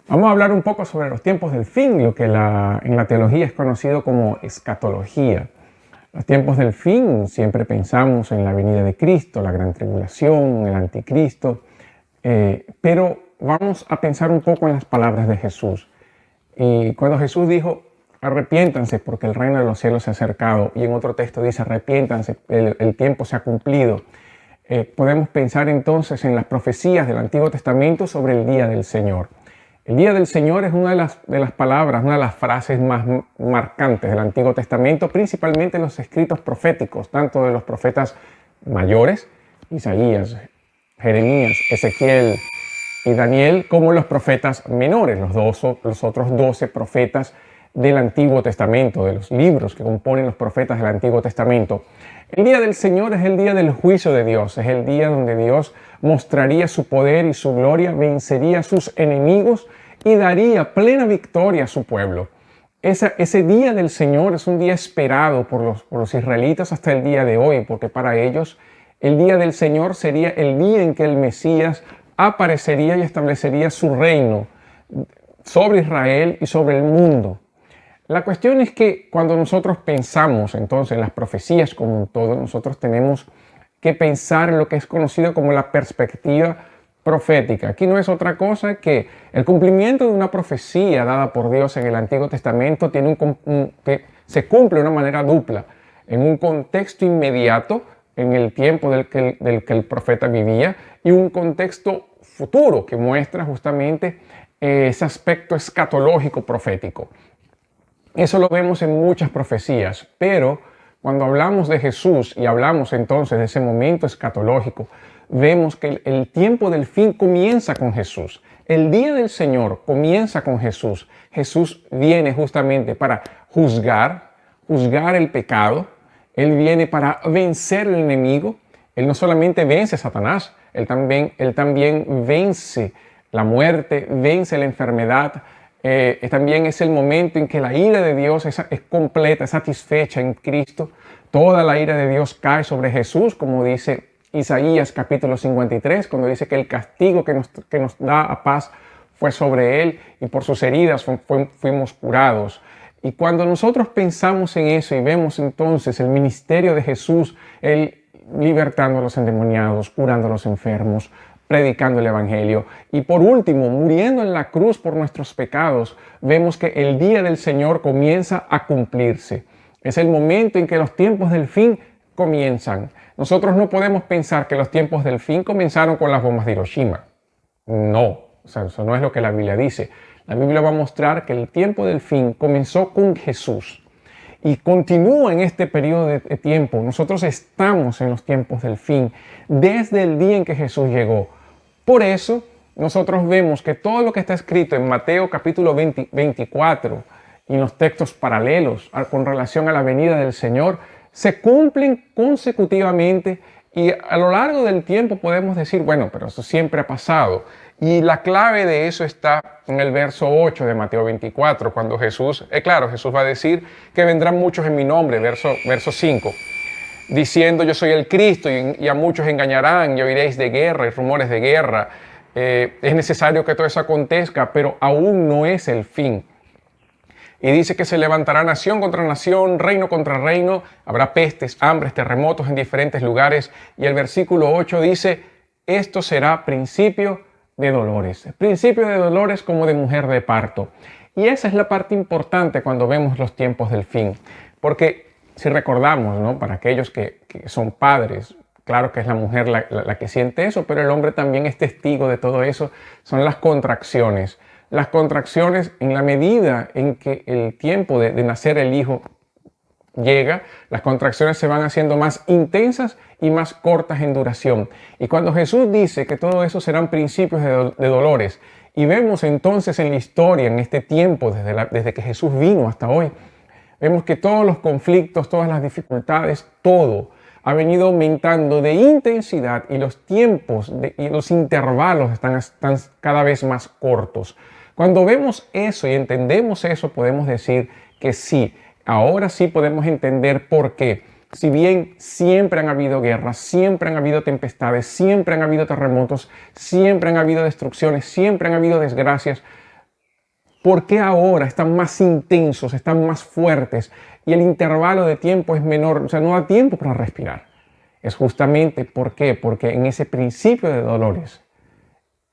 Vamos a hablar un poco sobre los tiempos del fin, lo que en la teología es conocido como escatología. Los tiempos del fin, siempre pensamos en la venida de Cristo, la gran tribulación, el anticristo, pero vamos a pensar un poco en las palabras de Jesús. Y cuando Jesús dijo, arrepiéntanse porque el reino de los cielos se ha acercado, y en otro texto dice, arrepiéntanse, el tiempo se ha cumplido, podemos pensar entonces en las profecías del Antiguo Testamento sobre el día del Señor. El día del Señor es una de las palabras, una de las frases más marcantes del Antiguo Testamento, principalmente en los escritos proféticos, tanto de los profetas mayores, Isaías, Jeremías, Ezequiel y Daniel, como los profetas menores, los otros 12 profetas del Antiguo Testamento, de los libros que componen los profetas del Antiguo Testamento. El día del Señor es el día del juicio de Dios, es el día donde Dios mostraría su poder y su gloria, vencería a sus enemigos y daría plena victoria a su pueblo. Ese día del Señor es un día esperado por los israelitas hasta el día de hoy, porque para ellos el día del Señor sería el día en que el Mesías aparecería y establecería su reino sobre Israel y sobre el mundo. La cuestión es que cuando nosotros pensamos entonces en las profecías como un todo, nosotros tenemos que pensar en lo que es conocido como la perspectiva profética. Aquí no es otra cosa que el cumplimiento de una profecía dada por Dios en el Antiguo Testamento que se cumple de una manera dupla, en un contexto inmediato, en el tiempo del que el profeta vivía, y un contexto futuro que muestra justamente ese aspecto escatológico profético. Eso lo vemos en muchas profecías, pero cuando hablamos de Jesús y hablamos entonces de ese momento escatológico, vemos que el tiempo del fin comienza con Jesús. El día del Señor comienza con Jesús. Jesús viene justamente para juzgar el pecado. Él viene para vencer al enemigo. Él no solamente vence a Satanás, él también vence la muerte, vence la enfermedad. También es el momento en que la ira de Dios es completa, es satisfecha en Cristo. Toda la ira de Dios cae sobre Jesús, como dice Isaías capítulo 53, cuando dice que el castigo que nos da a paz fue sobre Él y por sus heridas fuimos curados. Y cuando nosotros pensamos en eso y vemos entonces el ministerio de Jesús, Él libertando a los endemoniados, curando a los enfermos, predicando el Evangelio y por último, muriendo en la cruz por nuestros pecados, vemos que el día del Señor comienza a cumplirse. Es el momento en que los tiempos del fin comienzan. Nosotros no podemos pensar que los tiempos del fin comenzaron con las bombas de Hiroshima. No, eso no es lo que la Biblia dice. La Biblia va a mostrar que el tiempo del fin comenzó con Jesús y continúa en este periodo de tiempo. Nosotros estamos en los tiempos del fin desde el día en que Jesús llegó. Por eso nosotros vemos que todo lo que está escrito en Mateo capítulo 24 y en los textos paralelos con relación a la venida del Señor se cumplen consecutivamente y a lo largo del tiempo podemos decir, bueno, pero eso siempre ha pasado. Y la clave de eso está en el verso 8 de Mateo 24, cuando Jesús va a decir que vendrán muchos en mi nombre, verso 5, diciendo yo soy el Cristo y a muchos engañarán y oiréis de guerra y rumores de guerra. Es necesario que todo eso acontezca, pero aún no es el fin. Y dice que se levantará nación contra nación, reino contra reino, habrá pestes, hambres, terremotos en diferentes lugares. Y el versículo 8 dice, esto será principio de dolores como de mujer de parto. Y esa es la parte importante cuando vemos los tiempos del fin. Porque si recordamos, ¿no? Para aquellos que son padres, claro que es la mujer la que siente eso, pero el hombre también es testigo de todo eso, son las contracciones. Las contracciones, en la medida en que el tiempo de nacer el hijo llega, las contracciones se van haciendo más intensas y más cortas en duración. Y cuando Jesús dice que todo eso serán principios de dolores, y vemos entonces en la historia, en este tiempo, desde que Jesús vino hasta hoy, vemos que todos los conflictos, todas las dificultades, todo ha venido aumentando de intensidad y los tiempos y los intervalos están cada vez más cortos. Cuando vemos eso y entendemos eso, podemos decir que sí, ahora sí podemos entender por qué. Si bien siempre han habido guerras, siempre han habido tempestades, siempre han habido terremotos, siempre han habido destrucciones, siempre han habido desgracias, ¿Por qué ahora están más intensos, están más fuertes y el intervalo de tiempo es menor? O sea, no da tiempo para respirar. Es justamente, ¿por qué? Porque en ese principio de dolores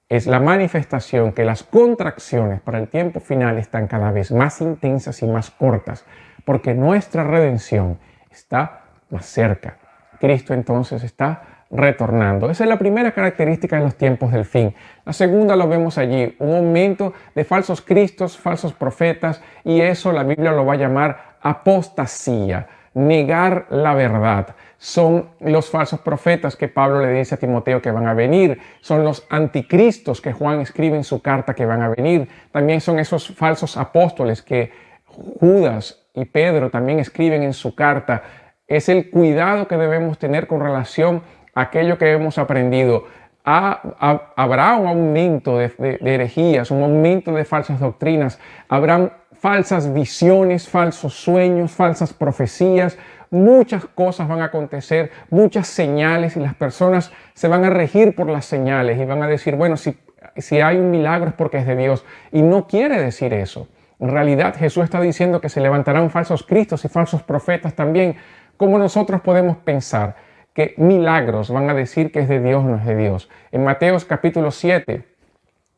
es la manifestación que las contracciones para el tiempo final están cada vez más intensas y más cortas, porque nuestra redención está más cerca. Cristo entonces está retornando. Esa es la primera característica de los tiempos del fin. La segunda lo vemos allí, un aumento de falsos cristos, falsos profetas, y eso la Biblia lo va a llamar apostasía, negar la verdad. Son los falsos profetas que Pablo le dice a Timoteo que van a venir, son los anticristos que Juan escribe en su carta que van a venir, también son esos falsos apóstoles que Judas y Pedro también escriben en su carta. Es el cuidado que debemos tener con relación a aquello que hemos aprendido. Habrá un aumento de herejías, un aumento de falsas doctrinas, habrán falsas visiones, falsos sueños, falsas profecías, muchas cosas van a acontecer, muchas señales y las personas se van a regir por las señales y van a decir, bueno, si hay un milagro es porque es de Dios, y no quiere decir eso. En realidad Jesús está diciendo que se levantarán falsos cristos y falsos profetas también. ¿Cómo nosotros podemos pensar que milagros van a decir que es de Dios o no es de Dios? En Mateo capítulo 7,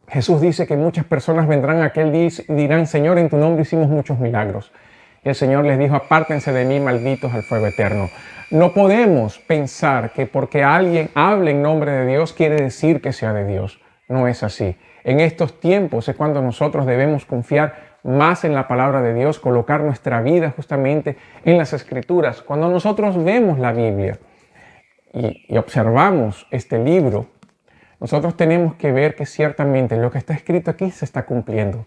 Jesús dice que muchas personas vendrán aquel día y dirán, Señor, en tu nombre hicimos muchos milagros. Y el Señor les dijo, apártense de mí, malditos, al fuego eterno. No podemos pensar que porque alguien hable en nombre de Dios quiere decir que sea de Dios. No es así. En estos tiempos es cuando nosotros debemos confiar más en la palabra de Dios, colocar nuestra vida justamente en las Escrituras. Cuando nosotros vemos la Biblia y observamos este libro, nosotros tenemos que ver que ciertamente lo que está escrito aquí se está cumpliendo.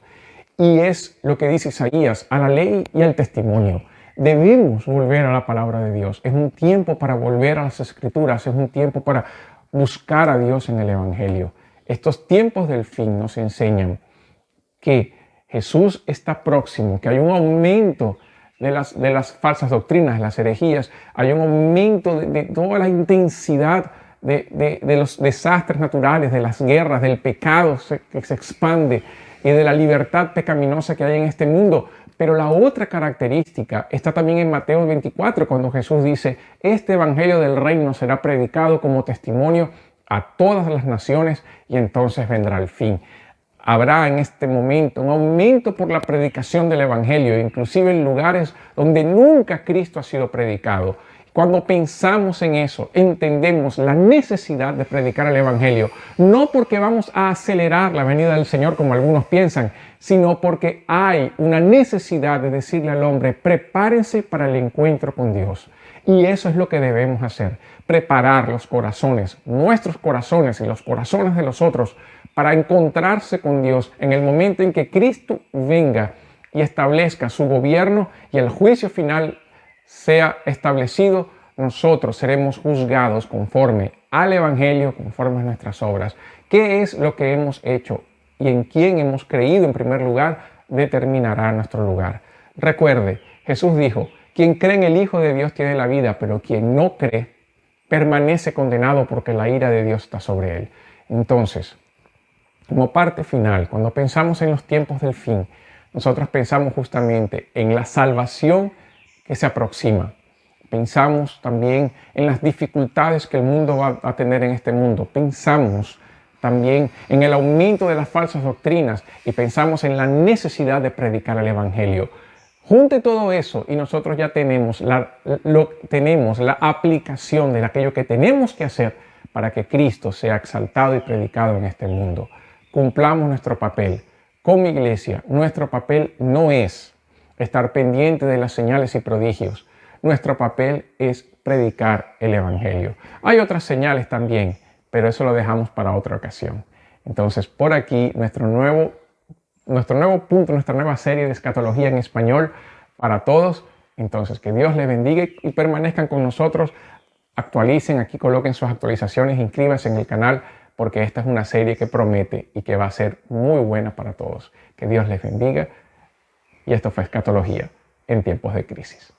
Y es lo que dice Isaías, a la ley y al testimonio. Debemos volver a la palabra de Dios. Es un tiempo para volver a las Escrituras, es un tiempo para buscar a Dios en el Evangelio. Estos tiempos del fin nos enseñan que Jesús está próximo, que hay un aumento de las falsas doctrinas, de las herejías, hay un aumento de toda la intensidad de los desastres naturales, de las guerras, del pecado que se expande y de la libertad pecaminosa que hay en este mundo. Pero la otra característica está también en Mateo 24, cuando Jesús dice, este evangelio del reino será predicado como testimonio a todas las naciones y entonces vendrá el fin. Habrá en este momento un aumento por la predicación del evangelio, inclusive en lugares donde nunca Cristo ha sido predicado. Cuando pensamos en eso, entendemos la necesidad de predicar el evangelio, no porque vamos a acelerar la venida del Señor como algunos piensan, sino porque hay una necesidad de decirle al hombre, prepárense para el encuentro con Dios. Y eso es lo que debemos hacer, preparar los corazones, nuestros corazones y los corazones de los otros, para encontrarse con Dios en el momento en que Cristo venga y establezca su gobierno y el juicio final sea establecido. Nosotros seremos juzgados conforme al Evangelio, conforme a nuestras obras. ¿Qué es lo que hemos hecho y en quién hemos creído en primer lugar? Determinará nuestro lugar. Recuerde, Jesús dijo, quien cree en el Hijo de Dios tiene la vida, pero quien no cree permanece condenado porque la ira de Dios está sobre él. Entonces, como parte final, cuando pensamos en los tiempos del fin, nosotros pensamos justamente en la salvación que se aproxima. Pensamos también en las dificultades que el mundo va a tener en este mundo. Pensamos también en el aumento de las falsas doctrinas y pensamos en la necesidad de predicar el Evangelio. Junte todo eso y nosotros ya tenemos la aplicación de aquello que tenemos que hacer para que Cristo sea exaltado y predicado en este mundo. Cumplamos nuestro papel. Como iglesia, nuestro papel no es estar pendiente de las señales y prodigios. Nuestro papel es predicar el Evangelio. Hay otras señales también, pero eso lo dejamos para otra ocasión. Entonces, por aquí, nuestro nuevo punto, nuestra nueva serie de escatología en español para todos. Entonces, que Dios les bendiga y permanezcan con nosotros. Actualicen, aquí coloquen sus actualizaciones, inscríbanse en el canal, porque esta es una serie que promete y que va a ser muy buena para todos. Que Dios les bendiga. Y esto fue Escatología en tiempos de crisis.